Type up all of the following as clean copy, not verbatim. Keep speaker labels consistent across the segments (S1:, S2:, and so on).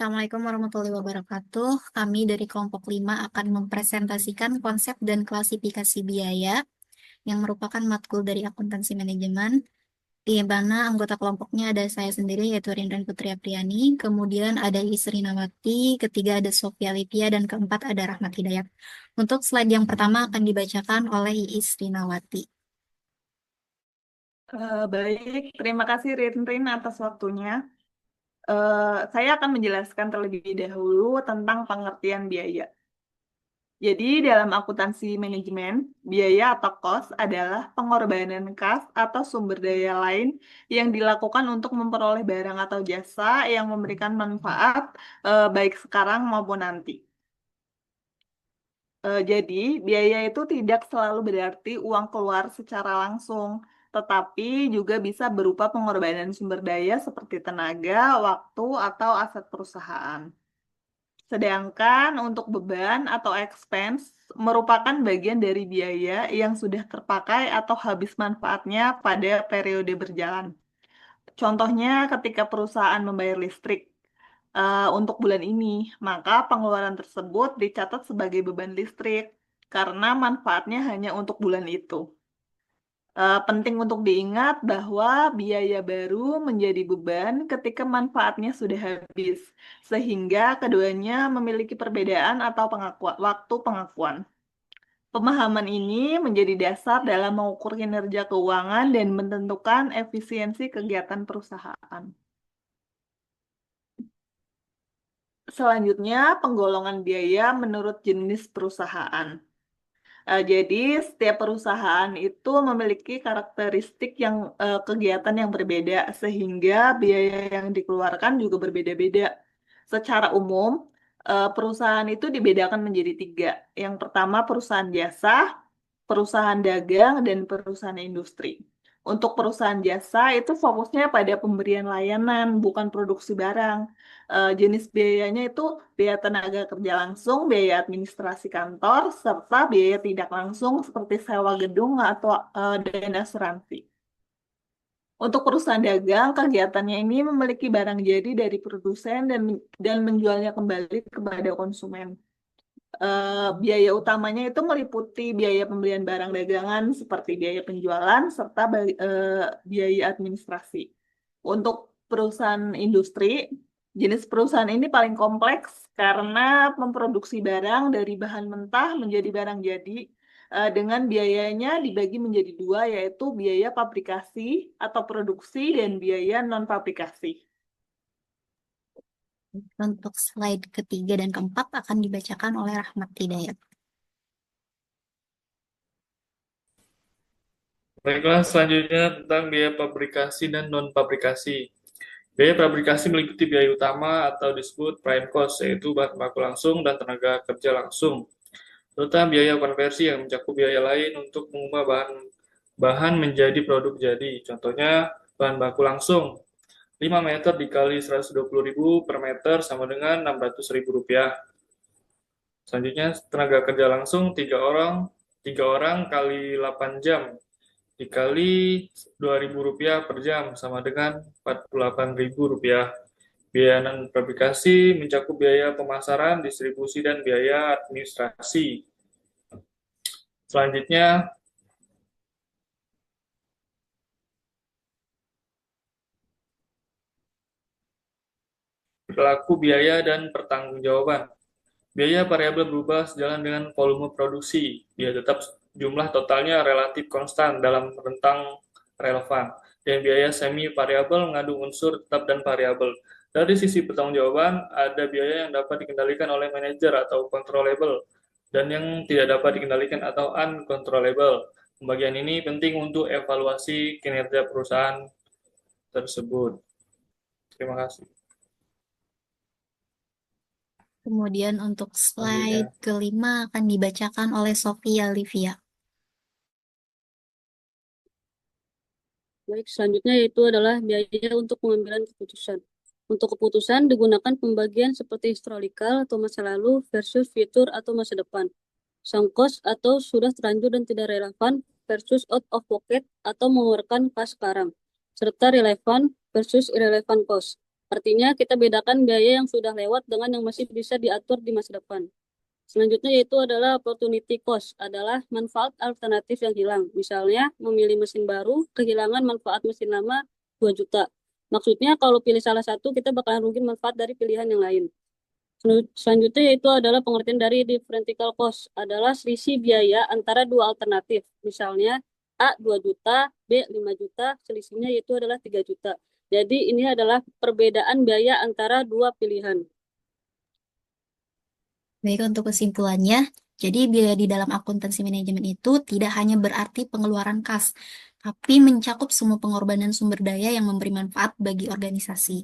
S1: Assalamualaikum warahmatullahi wabarakatuh. Kami dari kelompok 5 akan mempresentasikan konsep dan klasifikasi biaya yang merupakan matkul dari akuntansi manajemen, di mana anggota kelompoknya ada saya sendiri yaitu Rindran Putri Apriani, kemudian ada Isri Nawati, ketiga ada Sofia Livia, dan keempat ada Rahmat Hidayat. Untuk slide yang pertama akan dibacakan oleh Isri Nawati.
S2: Baik, terima kasih Rinrin atas waktunya. Saya akan menjelaskan terlebih dahulu tentang pengertian biaya. Jadi, dalam akuntansi manajemen, biaya atau cost adalah pengorbanan kas atau sumber daya lain yang dilakukan untuk memperoleh barang atau jasa yang memberikan manfaat baik sekarang maupun nanti. Jadi, biaya itu tidak selalu berarti uang keluar secara langsung, tetapi juga bisa berupa pengorbanan sumber daya seperti tenaga, waktu, atau aset perusahaan. Sedangkan untuk beban atau expense merupakan bagian dari biaya yang sudah terpakai atau habis manfaatnya pada periode berjalan. Contohnya ketika perusahaan membayar listrik untuk bulan ini, maka pengeluaran tersebut dicatat sebagai beban listrik karena manfaatnya hanya untuk bulan itu. Penting untuk diingat bahwa biaya baru menjadi beban ketika manfaatnya sudah habis, sehingga keduanya memiliki perbedaan atau waktu pengakuan. Pemahaman ini menjadi dasar dalam mengukur kinerja keuangan dan menentukan efisiensi kegiatan perusahaan. Selanjutnya, penggolongan biaya menurut jenis perusahaan. Jadi, setiap perusahaan itu memiliki karakteristik yang kegiatan yang berbeda, sehingga biaya yang dikeluarkan juga berbeda-beda. Secara umum, perusahaan itu dibedakan menjadi tiga. Yang pertama, perusahaan jasa, perusahaan dagang, dan perusahaan industri. Untuk perusahaan jasa itu fokusnya pada pemberian layanan, bukan produksi barang. Jenis biayanya itu biaya tenaga kerja langsung, biaya administrasi kantor, serta biaya tidak langsung seperti sewa gedung atau dan asuransi. Untuk perusahaan dagang, kegiatannya ini memiliki barang jadi dari produsen dan menjualnya kembali kepada konsumen. Biaya utamanya itu meliputi biaya pembelian barang dagangan seperti biaya penjualan serta biaya administrasi. Untuk perusahaan industri, jenis perusahaan ini paling kompleks karena memproduksi barang dari bahan mentah menjadi barang jadi dengan biayanya dibagi menjadi dua, yaitu biaya pabrikasi atau produksi dan biaya non-pabrikasi.
S1: Untuk slide ketiga dan keempat akan dibacakan oleh Rahmat Hidayat.
S3: Baiklah, selanjutnya tentang biaya pabrikasi dan non-pabrikasi. Biaya pabrikasi meliputi biaya utama atau disebut prime cost, yaitu bahan baku langsung dan tenaga kerja langsung, serta biaya konversi yang mencakup biaya lain untuk mengubah bahan menjadi produk jadi. Contohnya, bahan baku langsung 5 meter dikali 120.000 per meter sama dengan Rp600.000. Selanjutnya, tenaga kerja langsung 3 orang kali 8 jam dikali Rp2.000 per jam sama dengan Rp48.000. Biaya non-pabrikasi mencakup biaya pemasaran, distribusi, dan biaya administrasi. Selanjutnya, berlaku biaya dan pertanggungjawaban. Biaya variabel berubah sejalan dengan volume produksi. Biaya tetap jumlah totalnya relatif konstan dalam rentang relevan. Dan biaya semi variabel mengandung unsur tetap dan variabel. Dari sisi pertanggungjawaban, ada biaya yang dapat dikendalikan oleh manajer atau controllable, dan yang tidak dapat dikendalikan atau uncontrollable. Pembagian ini penting untuk evaluasi kinerja perusahaan tersebut. Terima kasih.
S1: Kemudian untuk slide
S3: Selanjutnya,
S1: kelima akan dibacakan oleh Sofia Livia.
S4: Baik, selanjutnya yaitu adalah biaya untuk pengambilan keputusan. Untuk keputusan digunakan pembagian seperti historical atau masa lalu versus future atau masa depan. Sunk cost atau sudah terlanjur dan tidak relevan versus out of pocket atau mengeluarkan kas sekarang. Serta relevan versus irrelevant cost. Artinya kita bedakan biaya yang sudah lewat dengan yang masih bisa diatur di masa depan. Selanjutnya yaitu adalah opportunity cost, adalah manfaat alternatif yang hilang. Misalnya memilih mesin baru, kehilangan manfaat mesin lama 2 juta. Maksudnya kalau pilih salah satu kita bakalan rugi manfaat dari pilihan yang lain. Selanjutnya yaitu adalah pengertian dari differential cost, adalah selisih biaya antara dua alternatif. Misalnya A 2 juta, B 5 juta, selisihnya yaitu adalah 3 juta. Jadi ini adalah perbedaan biaya antara dua pilihan.
S1: Baik, untuk kesimpulannya, jadi biaya di dalam akuntansi manajemen itu tidak hanya berarti pengeluaran kas, tapi mencakup semua pengorbanan sumber daya yang memberi manfaat bagi organisasi.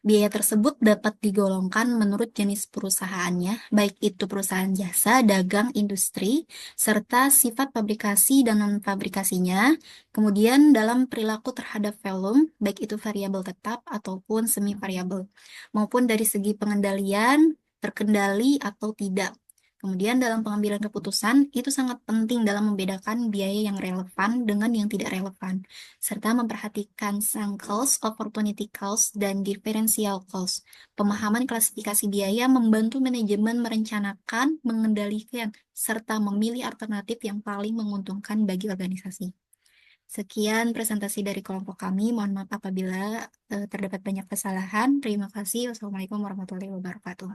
S1: Biaya tersebut dapat digolongkan menurut jenis perusahaannya, baik itu perusahaan jasa, dagang, industri, serta sifat fabrikasi dan non-fabrikasinya, kemudian dalam perilaku terhadap volume, baik itu variabel tetap ataupun semi variabel, maupun dari segi pengendalian, terkendali atau tidak. Kemudian dalam pengambilan keputusan, itu sangat penting dalam membedakan biaya yang relevan dengan yang tidak relevan, serta memperhatikan sunk cost, opportunity cost, dan differential cost. Pemahaman klasifikasi biaya membantu manajemen merencanakan, mengendalikan, serta memilih alternatif yang paling menguntungkan bagi organisasi. Sekian presentasi dari kelompok kami. Mohon maaf apabila terdapat banyak kesalahan. Terima kasih. Wassalamualaikum warahmatullahi wabarakatuh.